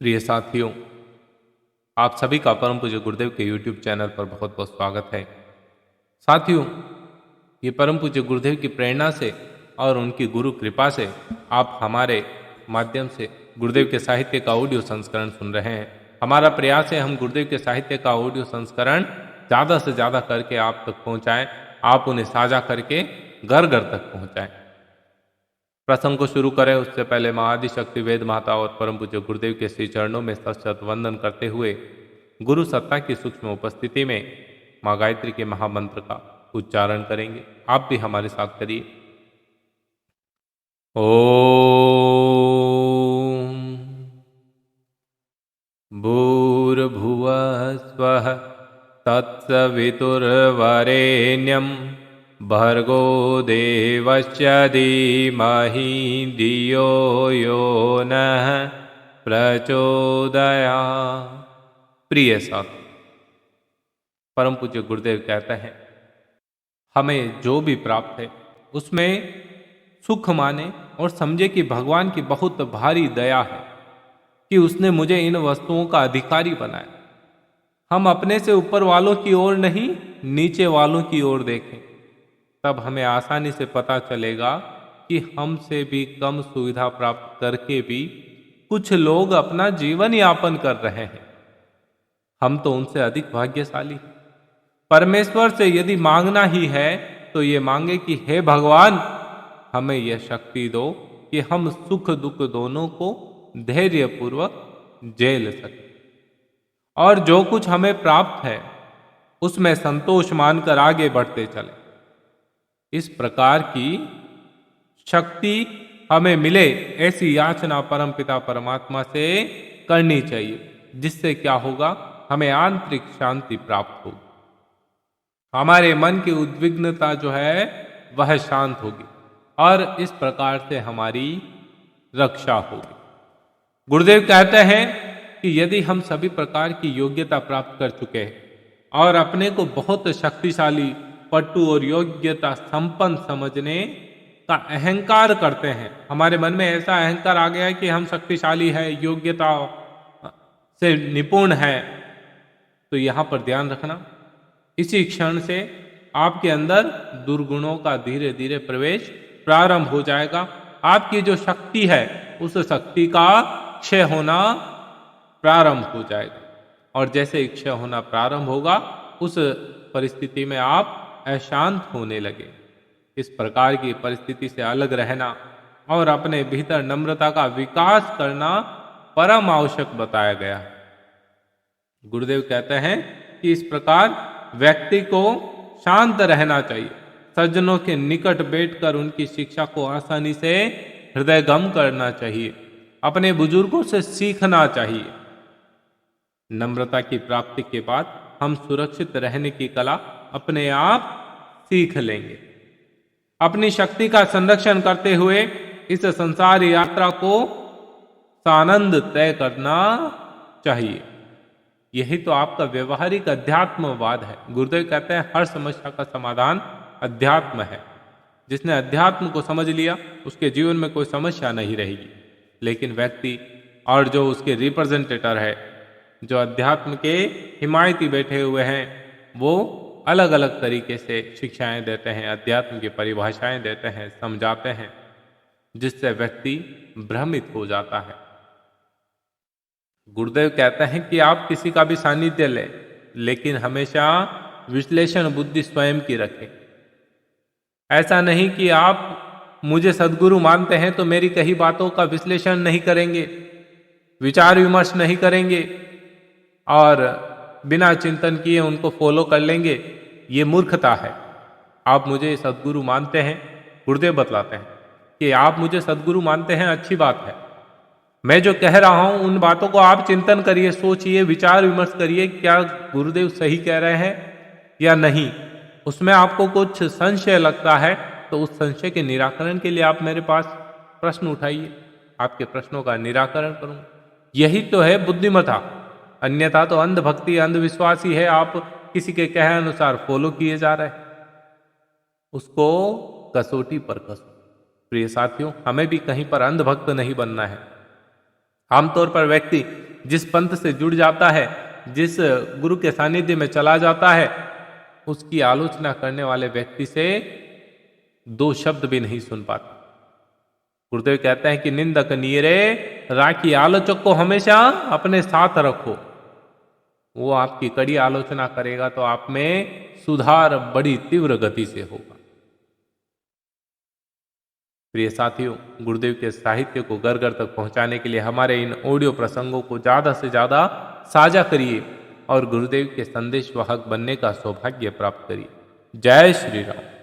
प्रिय साथियों, आप सभी का परम पूज्य गुरुदेव के YouTube चैनल पर बहुत बहुत स्वागत है। साथियों, ये परम पूज्य गुरुदेव की प्रेरणा से और उनकी गुरु कृपा से आप हमारे माध्यम से गुरुदेव के साहित्य का ऑडियो संस्करण सुन रहे हैं। हमारा प्रयास है हम गुरुदेव के साहित्य का ऑडियो संस्करण ज़्यादा से ज़्यादा करके आप तक पहुँचाएँ, आप उन्हें साझा करके घर घर तक पहुँचाएँ। प्रसंग को शुरू करें उससे पहले माँ आदिशक्ति वेद माता और परम पूज्य गुरुदेव के श्री चरणों में सशत वंदन करते हुए गुरु सत्ता की सूक्ष्म उपस्थिति में माँ गायत्री के महामंत्र का उच्चारण करेंगे। आप भी हमारे साथ करिए। ओम भूर्भुवः स्वः तत्सवितुर्वरेण्यं भर्गो देवस्य धीमहि धियो यो नः प्रचोदयात्। प्रिय साथ, परम पूज्य गुरुदेव कहते हैं, हमें जो भी प्राप्त है उसमें सुख माने और समझे कि भगवान की बहुत भारी दया है कि उसने मुझे इन वस्तुओं का अधिकारी बनाया। हम अपने से ऊपर वालों की ओर नहीं, नीचे वालों की ओर देखें, तब हमें आसानी से पता चलेगा कि हमसे भी कम सुविधा प्राप्त करके भी कुछ लोग अपना जीवन यापन कर रहे हैं। हम तो उनसे अधिक भाग्यशाली हैं। परमेश्वर से यदि मांगना ही है तो ये मांगे कि हे भगवान, हमें यह शक्ति दो कि हम सुख दुख दोनों को धैर्यपूर्वक झेल सकें और जो कुछ हमें प्राप्त है उसमें संतोष मानकर आगे बढ़ते चले। इस प्रकार की शक्ति हमें मिले, ऐसी याचना परमपिता परमात्मा से करनी चाहिए, जिससे क्या होगा, हमें आंतरिक शांति प्राप्त होगी। हमारे मन की उद्विग्नता जो है वह शांत होगी और इस प्रकार से हमारी रक्षा होगी। गुरुदेव कहते हैं कि यदि हम सभी प्रकार की योग्यता प्राप्त कर चुके हैं और अपने को बहुत शक्तिशाली, पटु और योग्यता संपन्न समझने का अहंकार करते हैं, हमारे मन में ऐसा अहंकार आ गया है कि हम शक्तिशाली है, योग्यता से निपुण है, तो यहाँ पर ध्यान रखना, इसी क्षण से आपके अंदर दुर्गुणों का धीरे धीरे प्रवेश प्रारंभ हो जाएगा। आपकी जो शक्ति है उस शक्ति का क्षय होना प्रारंभ हो जाएगा और जैसे क्षय होना प्रारंभ होगा उस परिस्थिति में आप अशांत होने लगे। इस प्रकार की परिस्थिति से अलग रहना और अपने भीतर नम्रता का विकास करना परम आवश्यक बताया गया है। गुरुदेव कहते हैं कि इस प्रकार व्यक्ति को शांत रहना चाहिए, सज्जनों के निकट बैठकर उनकी शिक्षा को आसानी से हृदयगम करना चाहिए, अपने बुजुर्गों से सीखना चाहिए। नम्रता की प्राप्ति के बाद हम सुरक्षित रहने की कला अपने आप सीख लेंगे। अपनी शक्ति का संरक्षण करते हुए इस संसार यात्रा को सानंद तय करना चाहिए। यही तो आपका व्यवहारिक अध्यात्मवाद है। गुरुदेव कहते हैं हर समस्या का समाधान अध्यात्म है। जिसने अध्यात्म को समझ लिया उसके जीवन में कोई समस्या नहीं रहेगी। लेकिन व्यक्ति और जो उसके रिप्रेजेंटेटर है, जो अध्यात्म के हिमायती बैठे हुए हैं, वो अलग अलग तरीके से शिक्षाएं देते हैं, अध्यात्म की परिभाषाएं देते हैं, समझाते हैं, जिससे व्यक्ति भ्रमित हो जाता है। गुरुदेव कहते हैं कि आप किसी का भी सानिध्य लें, लेकिन हमेशा विश्लेषण बुद्धि स्वयं की रखें। ऐसा नहीं कि आप मुझे सद्गुरु मानते हैं तो मेरी कही बातों का विश्लेषण नहीं करेंगे, विचार विमर्श नहीं करेंगे और बिना चिंतन किए उनको फॉलो कर लेंगे। ये मूर्खता है। आप मुझे सद्गुरु मानते हैं, गुरुदेव बतलाते हैं कि आप मुझे सद्गुरु मानते हैं, अच्छी बात है। मैं जो कह रहा हूं उन बातों को आप चिंतन करिए, सोचिए, विचार विमर्श करिए, क्या गुरुदेव सही कह रहे हैं या नहीं। उसमें आपको कुछ संशय लगता है तो उस संशय के निराकरण के लिए आप मेरे पास प्रश्न उठाइए, आपके प्रश्नों का निराकरण करूंगा। यही तो है बुद्धिमता। अन्यथा तो अंधभक्ति, अंधविश्वासी है, आप किसी के कहे अनुसार फॉलो किए जा रहे हैं, उसको कसौटी पर कसो। प्रिय साथियों, हमें भी कहीं पर अंधभक्त नहीं बनना है। आमतौर पर व्यक्ति जिस पंथ से जुड़ जाता है, जिस गुरु के सानिध्य में चला जाता है, उसकी आलोचना करने वाले व्यक्ति से दो शब्द भी नहीं सुन पाता। गुरुदेव कहते हैं कि निंदक नीरे राखी, आलोचक को हमेशा अपने साथ रखो। वो आपकी कड़ी आलोचना करेगा तो आप में सुधार बड़ी तीव्र गति से होगा। प्रिय साथियों, गुरुदेव के साहित्य को घर घर तक पहुंचाने के लिए हमारे इन ऑडियो प्रसंगों को ज्यादा से ज्यादा साझा करिए और गुरुदेव के संदेश वाहक बनने का सौभाग्य प्राप्त करिए। जय श्री राम।